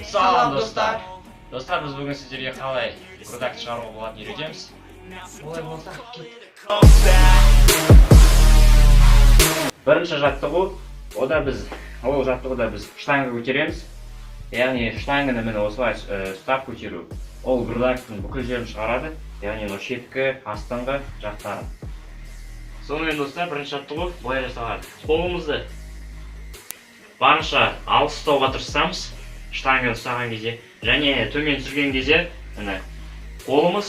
Салам достар. Достар, біз бүгін сіздерге қалай продакт шығаруға болатынын үйретеміз. Олай болса кеттік. Бірінші жаттығу, ол жаттығуда біз штанга көтереміз. Яғни штанганы міне осылай ұстап көтеру. Ол продакттың бүкіл жерін шығарады. Яғни шеткі, астыңғы жақтары. Сонымен достар, бірінші жаттығу былай жасалады. Қолымызды барынша алыс ұстауға тырысамыз, штанганы ұстаған кезде, және төмен түсірген кезде, қолымыз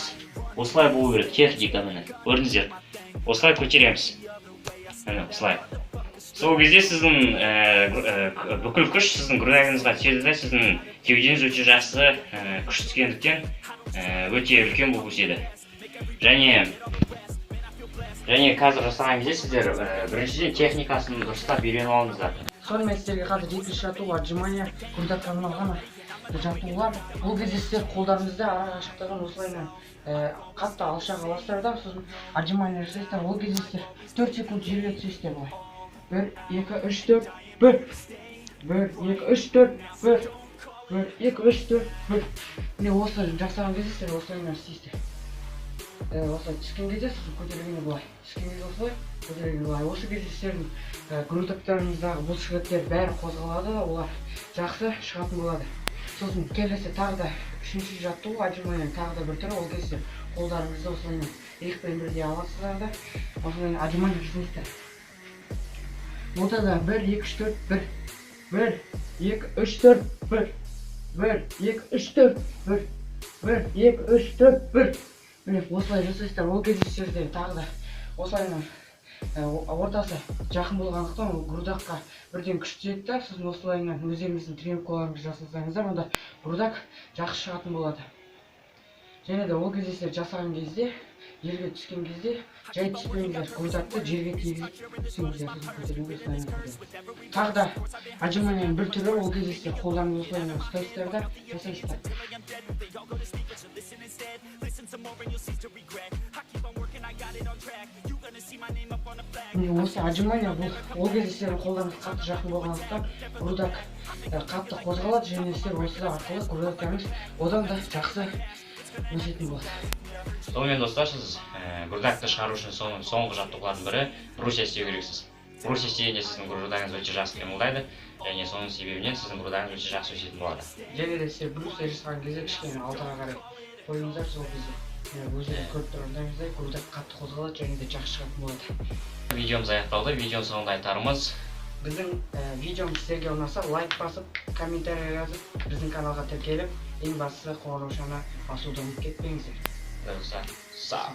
осылай болу керек, техника міне, көрдіңіздер. Осылай көтереміз. Осылай. Сол кезде сіздің бүкіл күш сіздің грудагыңызға түседі де, сіздің кеудеңіз өте жақсы күш түскендіктен өте үлкен болып өседі. Және қазір жасаған кезде сіздер біріншіден техникасын дұрыстап үйреніп алыңыздар. Сонымен сіздерге қазір екінші жаттығу отжимания, грудакқа арналған жаттығулар. Бұл кезде сіздер қолдарыңызды ара қашықтығын осылаймен қатты алшақ аластырда, сосын отжимания жасайсыздар. Ол кезде сіздер 4 секунд жерге түсесіздер былай. 1, 2, 3, 4, 1. 1, 2, 3, 4, 1. 1, 2, 3, 4, 1. Міне осылай жасаған кезде сіздер осылаймен істейсіздер. Осылай түскен кезде сіз көтерілгенде былай. Түскен кезде осылай, көтерілгенде былай. Осы кезде сіздердің грудактарыңыздағы бұлшықеттер бәрі қозғалады, олар жақсы шығатын болады. Сосын келесі тағы да үшінші жаттығу отжимания тағы да бір түрі. Ол кезде қолдарыңызды осылаймен иықпен бірдей аласыздар да осылаймен отжимания жасайсыздар. Онда да 1, 2, 3, 4, 1. 1, 2, 3, 4, 1. 1, 2, 3, 4, 1. 1, 2, 3, 4, 1. Міне осылай жасайсыздар. Ол кезде сіздерде тағы да осылаймен ортасы жақын болғандықтан ол грудакқа бірден күш түседі да, сосын осылаймен өздеріңіздің тренировкаларыңызды жасасаңыздар, онда грудак жақсы шығатын болады. Және де ол кезде сіздер жасаған кезде, жерге түскен кезде жай түспеңіздер, грудакты жерге тигізіп түсіңіздер, сосын көтеріңіздер, осылаймен көтеріңіздер. Тағы да отжиманияның бір түрі, ол кезде сіздер қолдарыңызды осылаймен ұстайсыздар да жасайсыздар. Осы отжимания ол кезде сіздердің қолдарыңыз қатты жақын болғандықтан грудак қатты қозғалады, және сіздер осы арқылы грудактарыңыз одан да жақсы өсетін болады. Сонымен достар, сіз грудакты шығару үшін соңғы жаттығулардың бірі брусья істеу керексіз. Брусья істегенде сіздің грудагыңыз өте жақсы қимылдайды, және соның себебінен сіздің грудагыңыз өте жақсы өсетін болады. Және де сіздер брусья жасаған кезде кішкене алдыға қарай қойыңыздар, сол кезде өздеріңіз көріп тұрғандарыңыздай грудак қатты қозғалады, және де жақсы шығатын болады. Видеомыз аяқталды. Видеоның соңында айтарымыз, біздің видеомыз сіздерге ұнаса, лайк басып, комментарий жазып, біздің каналға тіркеліп, ең бастысы қоңыраушаны басуды ұмытып кетпеңіздер. сау.